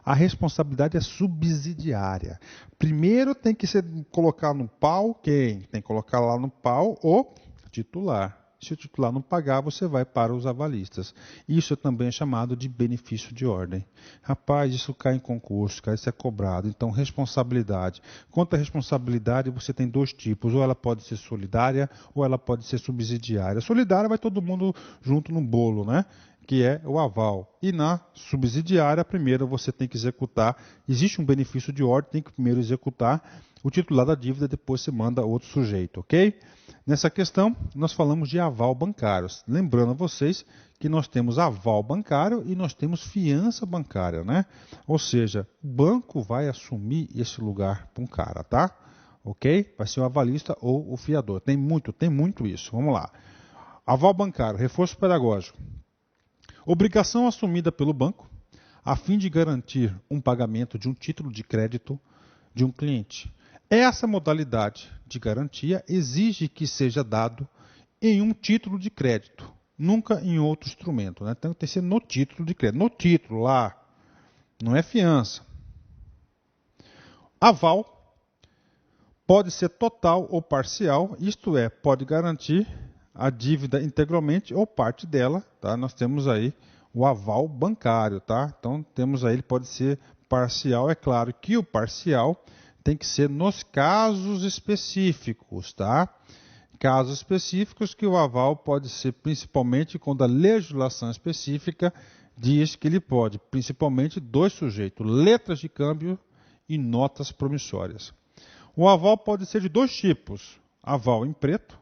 a responsabilidade é subsidiária. Primeiro tem que colocar no pau quem? Tem que colocar lá no pau o titular. Se o titular não pagar, você vai para os avalistas. Isso também é chamado de benefício de ordem. Rapaz, isso cai em concurso, isso é cobrado. Então, responsabilidade. Quanto à responsabilidade, você tem dois tipos. Ou ela pode ser solidária, ou ela pode ser subsidiária. Solidária vai todo mundo junto no bolo, né? Que é o aval. E na subsidiária, primeiro você tem que executar. Existe um benefício de ordem, tem que primeiro executar o titular da dívida, depois você manda outro sujeito, ok? Nessa questão, nós falamos de aval bancário. Lembrando a vocês que nós temos aval bancário e nós temos fiança bancária, né? Ou seja, o banco vai assumir esse lugar para um cara, tá? Ok? Vai ser o avalista ou o fiador. Tem muito isso. Vamos lá. Aval bancário, reforço pedagógico. Obrigação assumida pelo banco a fim de garantir um pagamento de um título de crédito de um cliente. Essa modalidade de garantia exige que seja dado em um título de crédito, nunca em outro instrumento, né? Então tem que ser no título de crédito. No título lá, não é fiança. Aval pode ser total ou parcial, isto é, pode garantir a dívida integralmente ou parte dela, tá? Nós temos aí o aval bancário, tá? Então temos aí, ele pode ser parcial, é claro que o parcial tem que ser nos casos específicos, tá? Casos específicos que o aval pode ser principalmente quando a legislação específica diz que ele pode, principalmente dois sujeitos, letras de câmbio e notas promissórias. O aval pode ser de dois tipos, aval em preto,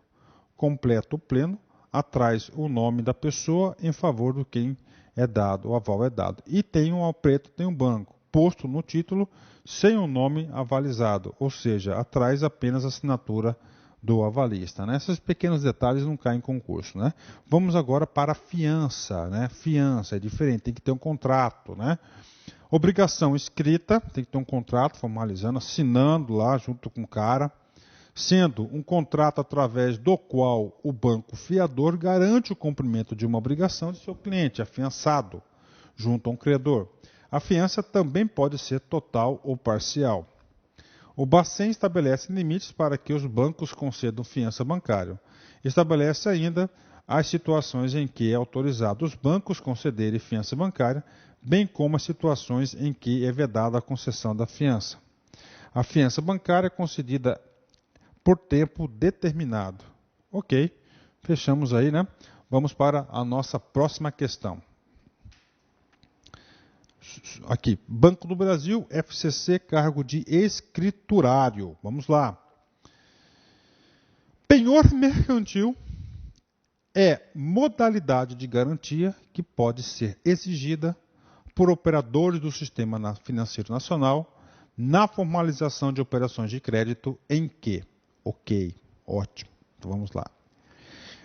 completo ou pleno, atrás o nome da pessoa em favor do quem é dado, o aval é dado. E tem um preto, tem um branco, posto no título sem o nome avalizado, ou seja, atrás apenas a assinatura do avalista. Né? Esses pequenos detalhes não caem em concurso. Né? Vamos agora para a fiança. Né? Fiança é diferente, tem que ter um contrato. Né? Obrigação escrita, tem que ter um contrato formalizando, assinando lá junto com o cara, sendo um contrato através do qual o banco fiador garante o cumprimento de uma obrigação de seu cliente, afiançado, junto a um credor. A fiança também pode ser total ou parcial. O Bacen estabelece limites para que os bancos concedam fiança bancária. Estabelece ainda as situações em que é autorizado os bancos concederem fiança bancária, bem como as situações em que é vedada a concessão da fiança. A fiança bancária é concedida por tempo determinado. Ok, fechamos aí, né? Vamos para a nossa próxima questão. Aqui, Banco do Brasil, FCC, cargo de escriturário. Vamos lá. Penhor mercantil é modalidade de garantia que pode ser exigida por operadores do Sistema Financeiro Nacional na formalização de operações de crédito em que? Ok, ótimo. Então vamos lá.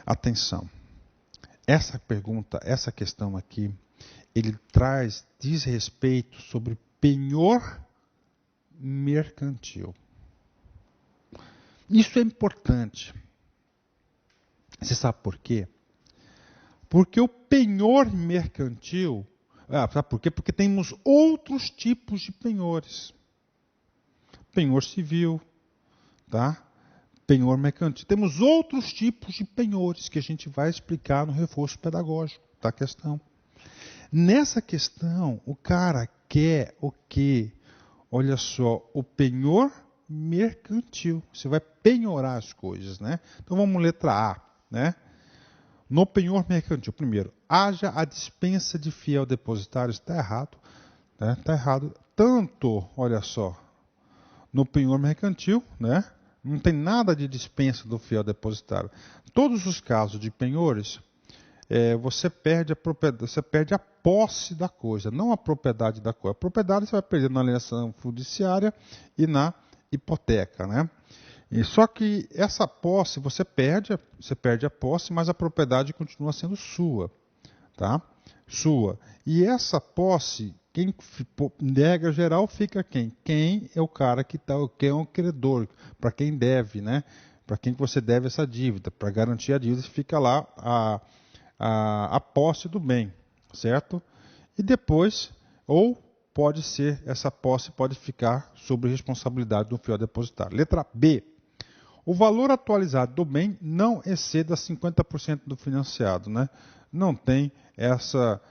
Atenção. Essa pergunta, essa questão aqui, ele diz respeito sobre penhor mercantil. Isso é importante. Você sabe por quê? Porque o penhor mercantil... sabe por quê? Porque temos outros tipos de penhores. Penhor civil, tá? Penhor mercantil. Temos outros tipos de penhores que a gente vai explicar no reforço pedagógico da questão. Nessa questão, o cara quer o quê? Olha só, o penhor mercantil. Você vai penhorar as coisas, né? Então vamos letra A, né? No penhor mercantil, primeiro, haja a dispensa de fiel depositário. Está errado, né? Está errado. Tanto, olha só, no penhor mercantil, né? Não tem nada de dispensa do fiel depositário. Todos os casos de penhores, você perde a propriedade, você perde a posse da coisa, não a propriedade da coisa. A propriedade você vai perder na alienação fiduciária e na hipoteca, né? E só que essa posse você perde a posse, mas a propriedade continua sendo sua, tá? Sua. E essa posse, quem regra geral fica quem? Quem é o cara quem é o credor, para quem deve, né? Para quem você deve essa dívida, para garantir a dívida, fica lá a posse do bem, certo? E depois, ou pode ser, essa posse pode ficar sob responsabilidade do fiel depositário. Letra B. O valor atualizado do bem não exceda 50% do financiado, né? Não tem essa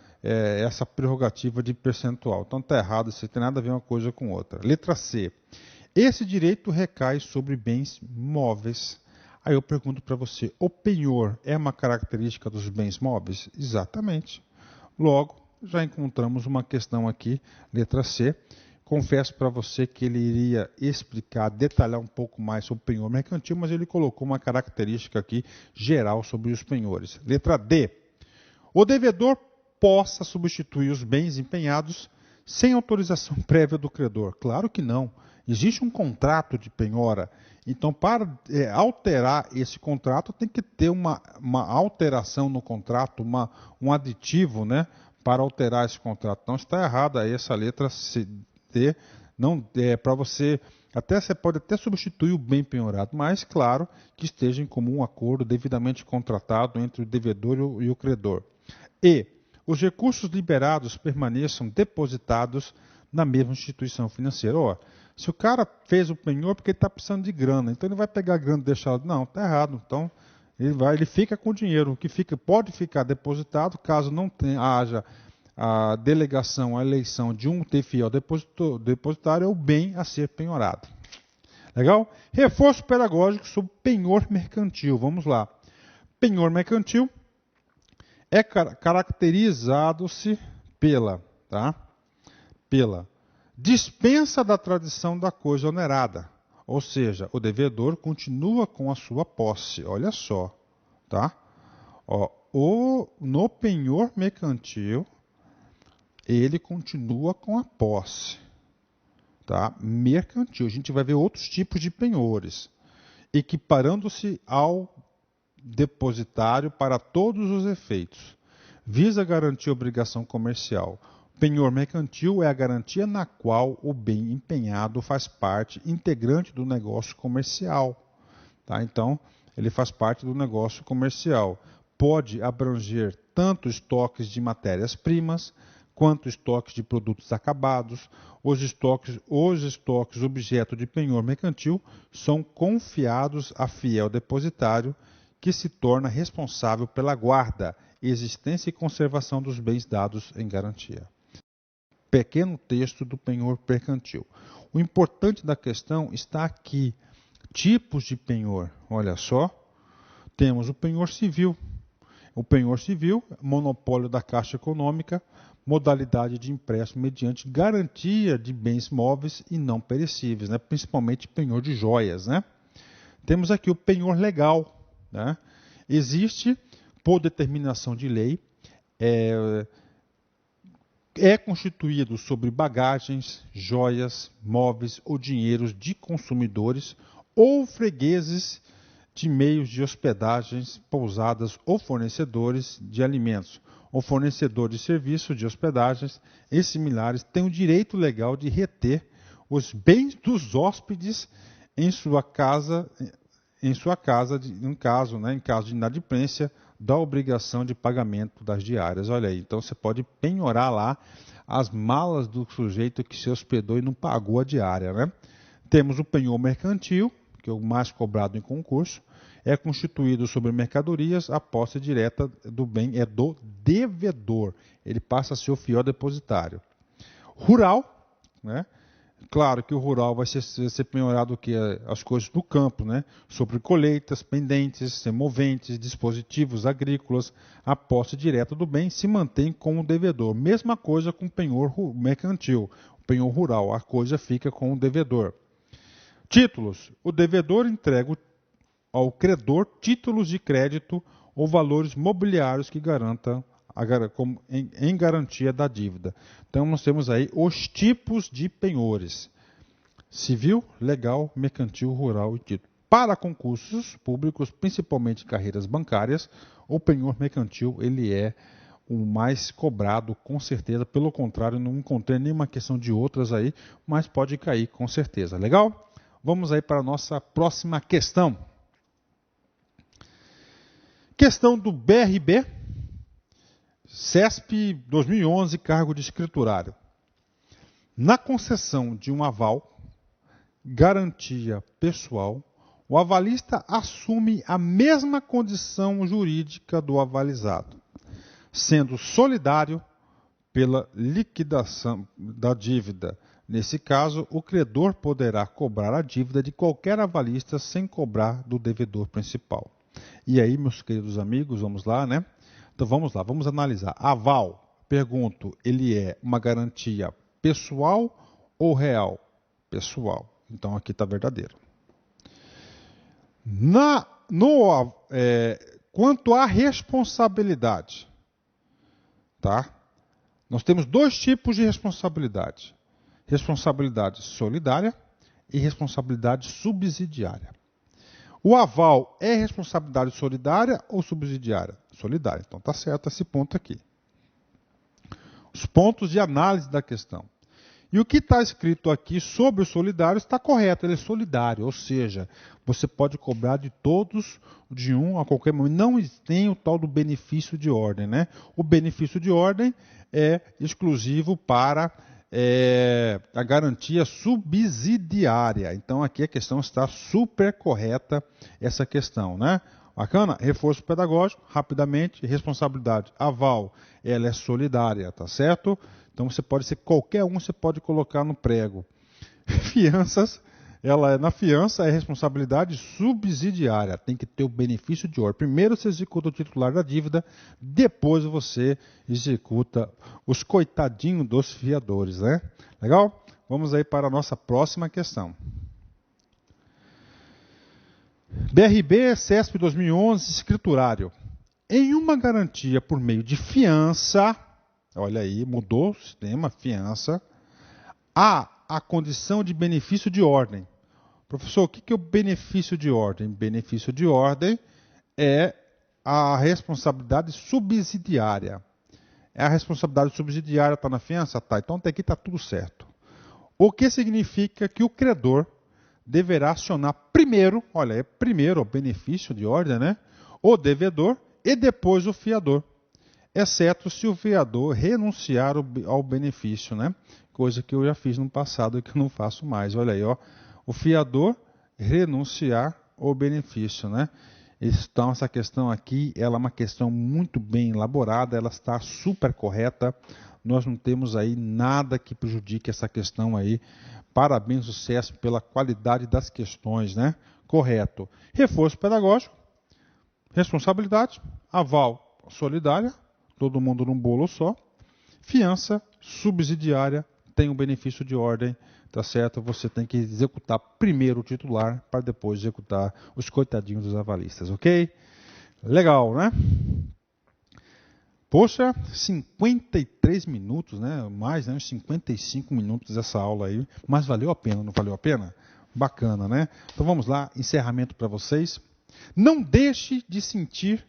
prerrogativa de percentual. Então está errado, isso tem nada a ver uma coisa com outra. Letra C. Esse direito recai sobre bens móveis. Aí eu pergunto para você, o penhor é uma característica dos bens móveis? Exatamente. Logo, já encontramos uma questão aqui, letra C. Confesso para você que ele iria explicar, detalhar um pouco mais sobre o penhor mercantil, mas ele colocou uma característica aqui geral sobre os penhores. Letra D. O devedor possa substituir os bens empenhados sem autorização prévia do credor. Claro que não. Existe um contrato de penhora. Então, para alterar esse contrato, tem que ter uma alteração no contrato, um aditivo, né, para alterar esse contrato. Então, está errada aí essa letra C. Não para você pode até substituir o bem penhorado, mas claro que esteja em comum acordo devidamente contratado entre o devedor e o credor. E os recursos liberados permaneçam depositados na mesma instituição financeira. Se o cara fez o penhor porque ele está precisando de grana, então ele vai pegar a grana e deixar. Não, está errado. Então ele fica com o dinheiro. O que pode ficar depositado caso não haja a delegação, a eleição de um fiel depositário é o bem a ser penhorado. Legal? Reforço pedagógico sobre penhor mercantil. Vamos lá. Penhor mercantil é caracterizado-se pela dispensa da tradição da coisa onerada. Ou seja, o devedor continua com a sua posse. Olha só, tá? Ó, no penhor mercantil, ele continua com a posse. Tá? Mercantil. A gente vai ver outros tipos de penhores, equiparando-se ao depositário para todos os efeitos. Visa garantir a obrigação comercial. Penhor mercantil é a garantia na qual o bem empenhado faz parte integrante do negócio comercial. Tá? Então, ele faz parte do negócio comercial. Pode abranger tanto estoques de matérias-primas, quanto estoques de produtos acabados. Os estoques objeto de penhor mercantil são confiados a fiel depositário, que se torna responsável pela guarda, existência e conservação dos bens dados em garantia. Pequeno texto do penhor mercantil. O importante da questão está aqui. Tipos de penhor. Olha só. Temos o penhor civil. O penhor civil, monopólio da Caixa Econômica, modalidade de empréstimo mediante garantia de bens móveis e não perecíveis, né? Principalmente penhor de joias. Né? Temos aqui o penhor legal. Né? Existe, por determinação de lei, é constituído sobre bagagens, joias, móveis ou dinheiros de consumidores ou fregueses de meios de hospedagens, pousadas ou fornecedores de alimentos, ou fornecedor de serviço de hospedagens e similares, têm o direito legal de reter os bens dos hóspedes em sua casa, em caso de inadimplência da obrigação de pagamento das diárias. Olha aí, então você pode penhorar lá as malas do sujeito que se hospedou e não pagou a diária. Né? Temos o penhor mercantil, que é o mais cobrado em concurso, é constituído sobre mercadorias, a posse direta do bem é do devedor, ele passa a ser o fiel depositário. Rural, né? Claro que o rural vai ser penhorado que as coisas do campo, né? Sobre colheitas, pendentes, semoventes, dispositivos agrícolas, a posse direta do bem se mantém com o devedor. Mesma coisa com o penhor mercantil, o penhor rural, a coisa fica com o devedor. Títulos. O devedor entrega ao credor títulos de crédito ou valores mobiliários que garantam em garantia da dívida. Então, nós temos aí os tipos de penhores: civil, legal, mercantil, rural e título. Para concursos públicos, principalmente carreiras bancárias, o penhor mercantil ele é o mais cobrado, com certeza. Pelo contrário, não encontrei nenhuma questão de outras aí, mas pode cair com certeza. Legal? Vamos aí para a nossa próxima questão. Questão do BRB, CESP 2011, cargo de escriturário. Na concessão de um aval, garantia pessoal, o avalista assume a mesma condição jurídica do avalizado, sendo solidário pela liquidação da dívida. Nesse caso, o credor poderá cobrar a dívida de qualquer avalista sem cobrar do devedor principal. E aí, meus queridos amigos, vamos lá, né? Então vamos lá, vamos analisar. Aval, pergunto, ele é uma garantia pessoal ou real? Pessoal. Então aqui está verdadeiro. Quanto à responsabilidade, tá? Nós temos dois tipos de responsabilidade: responsabilidade solidária e responsabilidade subsidiária. O aval é responsabilidade solidária ou subsidiária? Solidária. Então está certo esse ponto aqui. Os pontos de análise da questão. E o que está escrito aqui sobre o solidário está correto, ele é solidário, ou seja, você pode cobrar de todos, de um a qualquer momento. Não tem o tal do benefício de ordem, né? O benefício de ordem é exclusivo para a garantia subsidiária. Então aqui a questão está super correta, essa questão, né? Bacana? Reforço pedagógico, rapidamente, responsabilidade. Aval, ela é solidária, tá certo? Então você pode ser qualquer um, você pode colocar no prego. Fianças, na fiança é responsabilidade subsidiária, tem que ter o benefício de ordem. Primeiro você executa o titular da dívida, depois você executa os coitadinhos dos fiadores, né? Legal? Vamos aí para a nossa próxima questão. BRB, CESP 2011, escriturário. em uma garantia por meio de fiança, olha aí, mudou o sistema, fiança, há a condição de benefício de ordem. Professor, o que é o benefício de ordem? Benefício de ordem é a responsabilidade subsidiária. É a responsabilidade subsidiária, está na fiança? Tá. Então até aqui está tudo certo. O que significa que o credor deverá acionar primeiro, olha, é primeiro o benefício de ordem, né? O devedor e depois o fiador. Exceto se o fiador renunciar ao benefício, né? Coisa que eu já fiz no passado e que eu não faço mais. Olha aí, ó. O fiador renunciar ao benefício, né? Então, essa questão aqui, ela é uma questão muito bem elaborada, ela está super correta. Nós não temos aí nada que prejudique essa questão aí. Parabéns, sucesso pela qualidade das questões, né? Correto. Reforço pedagógico, responsabilidade, aval solidária, todo mundo num bolo só. Fiança subsidiária, tem um benefício de ordem, tá certo? Você tem que executar primeiro o titular para depois executar os coitadinhos dos avalistas, ok? Legal, né? Poxa, 53 minutos, né? Mais, né? 55 minutos dessa aula aí. Mas valeu a pena, não valeu a pena? Bacana, né? Então vamos lá, encerramento para vocês. Não deixe de sentir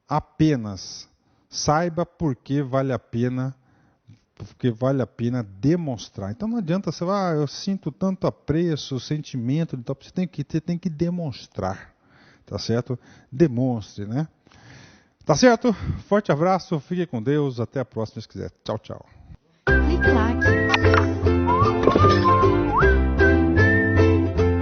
apenas. Saiba por que vale a pena, porque vale a pena demonstrar. Então não adianta você falar, eu sinto tanto apreço, sentimento, então você tem que demonstrar, tá certo? Demonstre, né? Tá certo? Forte abraço, fique com Deus, até a próxima se quiser. Tchau, tchau.